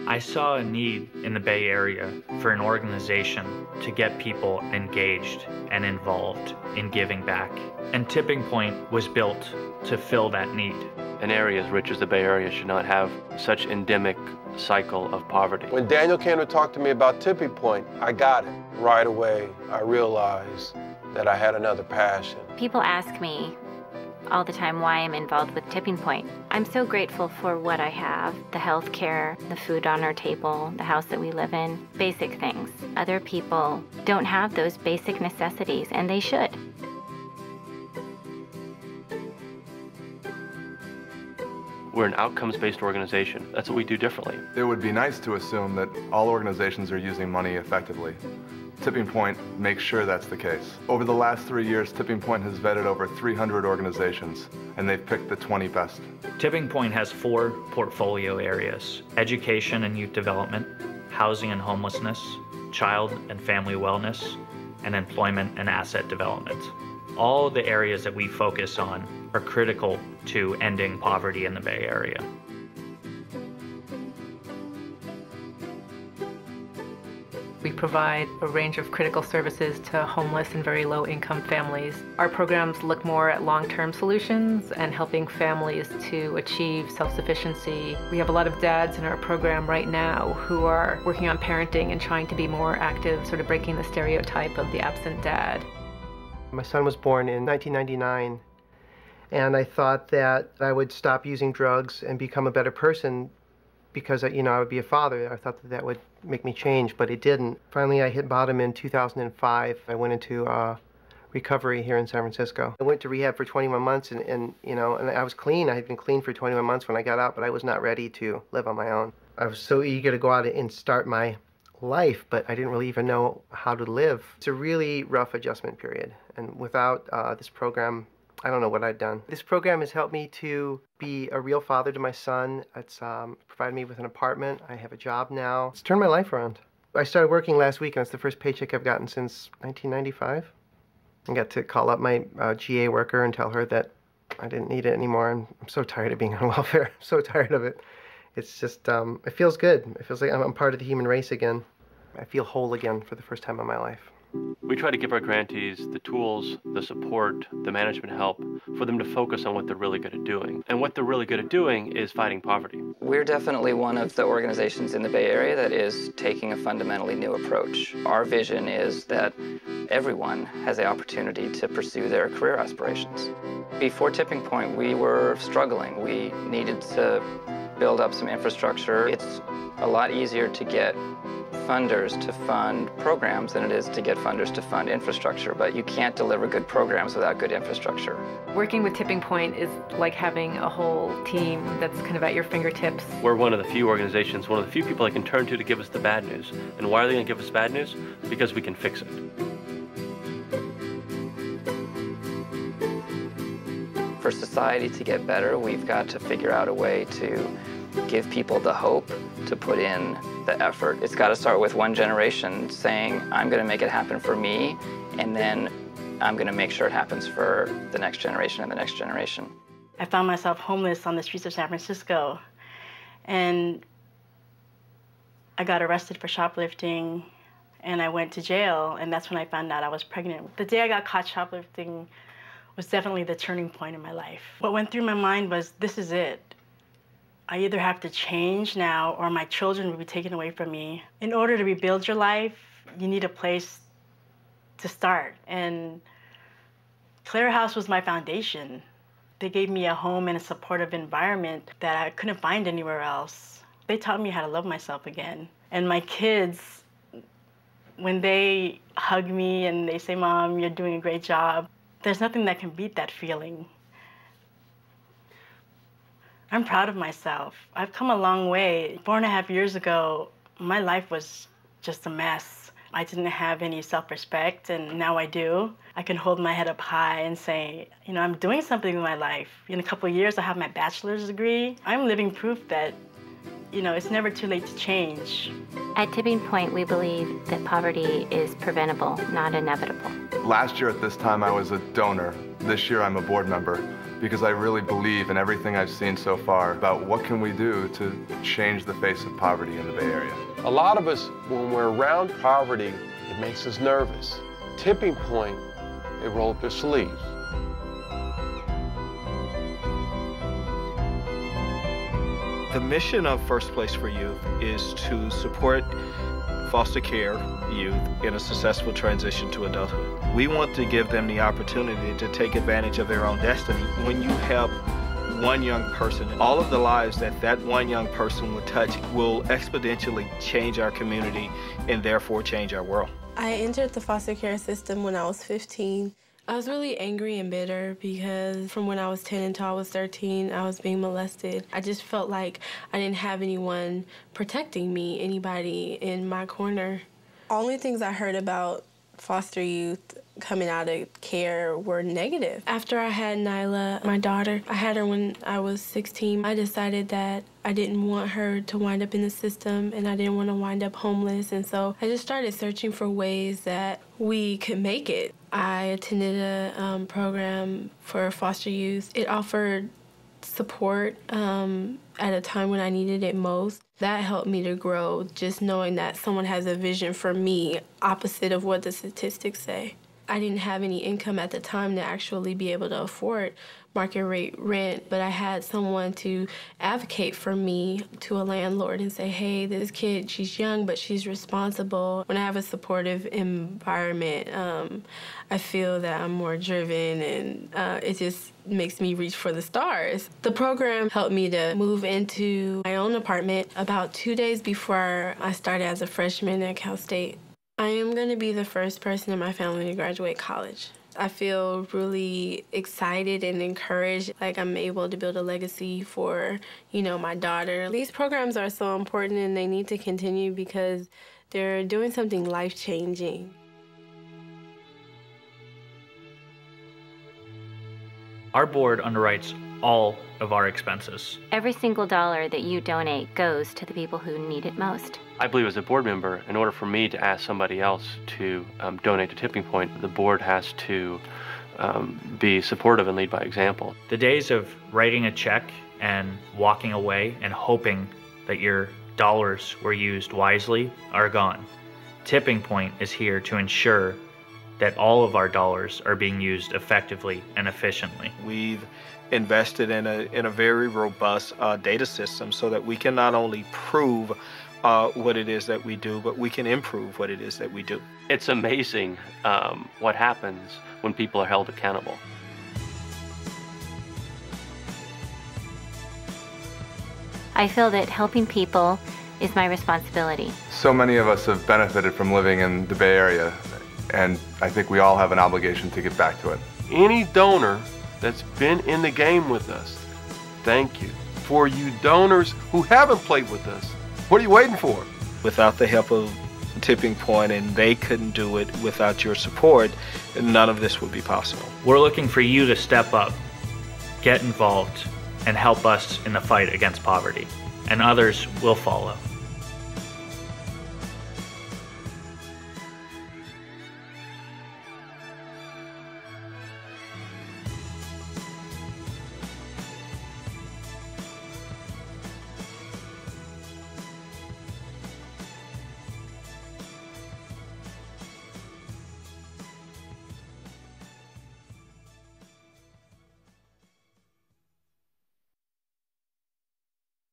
I saw a need in the Bay Area for an organization to get people engaged and involved in giving back. And Tipping Point was built to fill that need. An area as rich as the Bay Area should not have such endemic cycle of poverty. When Daniel came to talk to me about Tipping Point, I got it. Right away, I realized that I had another passion. People ask me all the time why I'm involved with Tipping Point. I'm so grateful for what I have, the health care, the food on our table, the house that we live in, basic things. Other people don't have those basic necessities, and they should. We're an outcomes-based organization. That's what we do differently. It would be nice to assume that all organizations are using money effectively. Tipping Point makes sure that's the case. Over the last 3 years, Tipping Point has vetted over 300 organizations, and they've picked the 20 best. Tipping Point has 4 portfolio areas: education and youth development, housing and homelessness, child and family wellness, and employment and asset development. All the areas that we focus on are critical to ending poverty in the Bay Area. We provide a range of critical services to homeless and very low-income families. Our programs look more at long-term solutions and helping families to achieve self-sufficiency. We have a lot of dads in our program right now who are working on parenting and trying to be more active, sort of breaking the stereotype of the absent dad. My son was born in 1999, and I thought that I would stop using drugs and become a better person because, I would be a father. I thought that would make me change, but it didn't. Finally, I hit bottom in 2005. I went into recovery here in San Francisco. I went to rehab for 21 months, and I was clean. I had been clean for 21 months when I got out, but I was not ready to live on my own. I was so eager to go out and start my life, but I didn't really even know how to live. It's a really rough adjustment period, and without this program, I don't know what I'd done. This program has helped me to be a real father to my son. It's provided me with an apartment. I have a job now. It's turned my life around. I started working last week, and it's the first paycheck I've gotten since 1995. I got to call up my GA worker and tell her that I didn't need it anymore. I'm so tired of being on welfare. I'm so tired of it. It's just, it feels good. It feels like I'm part of the human race again. I feel whole again for the first time in my life. We try to give our grantees the tools, the support, the management help for them to focus on what they're really good at doing. And what they're really good at doing is fighting poverty. We're definitely one of the organizations in the Bay Area that is taking a fundamentally new approach. Our vision is that everyone has the opportunity to pursue their career aspirations. Before Tipping Point, we were struggling. We needed to build up some infrastructure. It's a lot easier to get funders to fund programs than it is to get funders to fund infrastructure, but you can't deliver good programs without good infrastructure. Working with Tipping Point is like having a whole team that's kind of at your fingertips. We're one of the few organizations, one of the few people I can turn to give us the bad news. And why are they going to give us bad news? Because we can fix it. For society to get better, we've got to figure out a way to give people the hope to put in the effort. It's got to start with one generation saying, I'm going to make it happen for me, and then I'm going to make sure it happens for the next generation and the next generation. I found myself homeless on the streets of San Francisco, and I got arrested for shoplifting, and I went to jail, and that's when I found out I was pregnant. The day I got caught shoplifting was definitely the turning point in my life. What went through my mind was, this is it. I either have to change now or my children will be taken away from me. In order to rebuild your life, you need a place to start. And Clare House was my foundation. They gave me a home and a supportive environment that I couldn't find anywhere else. They taught me how to love myself again. And my kids, when they hug me and they say, Mom, you're doing a great job, there's nothing that can beat that feeling. I'm proud of myself. I've come a long way. 4.5 years ago, my life was just a mess. I didn't have any self-respect, and now I do. I can hold my head up high and say, I'm doing something with my life. In a couple of years, I have my bachelor's degree. I'm living proof that, it's never too late to change. At Tipping Point, we believe that poverty is preventable, not inevitable. Last year at this time, I was a donor. This year, I'm a board member because I really believe in everything I've seen so far about what can we do to change the face of poverty in the Bay Area. A lot of us, when we're around poverty, it makes us nervous. Tipping Point, they roll up their sleeves. The mission of First Place for Youth is to support foster care youth in a successful transition to adulthood. We want to give them the opportunity to take advantage of their own destiny. When you help one young person, all of the lives that that one young person will touch will exponentially change our community and therefore change our world. I entered the foster care system when I was 15. I was really angry and bitter because from when I was 10 until I was 13, I was being molested. I just felt like I didn't have anyone protecting me, anybody in my corner. Only things I heard about foster youth coming out of care were negative. After I had Nyla, my daughter, I had her when I was 16. I decided that I didn't want her to wind up in the system and I didn't want to wind up homeless. And so I just started searching for ways that we could make it. I attended a program for foster youth. It offered support at a time when I needed it most. That helped me to grow, just knowing that someone has a vision for me opposite of what the statistics say. I didn't have any income at the time to actually be able to afford market rate rent, but I had someone to advocate for me to a landlord and say, hey, this kid, she's young, but she's responsible. When I have a supportive environment, I feel that I'm more driven and it just makes me reach for the stars. The program helped me to move into my own apartment about 2 days before I started as a freshman at Cal State. I am going to be the first person in my family to graduate college. I feel really excited and encouraged, like I'm able to build a legacy for, my daughter. These programs are so important and they need to continue because they're doing something life-changing. Our board underwrites all of our expenses. Every single dollar that you donate goes to the people who need it most. I believe as a board member, in order for me to ask somebody else to donate to Tipping Point, the board has to be supportive and lead by example. The days of writing a check and walking away and hoping that your dollars were used wisely are gone. Tipping Point is here to ensure that all of our dollars are being used effectively and efficiently. We've invested in a very robust data system so that we can not only prove what it is that we do, but we can improve what it is that we do. It's amazing what happens when people are held accountable. I feel that helping people is my responsibility. So many of us have benefited from living in the Bay Area, and I think we all have an obligation to get back to it. Any donor that's been in the game with us, thank you. For you donors who haven't played with us, what are you waiting for? Without the help of Tipping Point, and they couldn't do it without your support, none of this would be possible. We're looking for you to step up, get involved, and help us in the fight against poverty, and others will follow.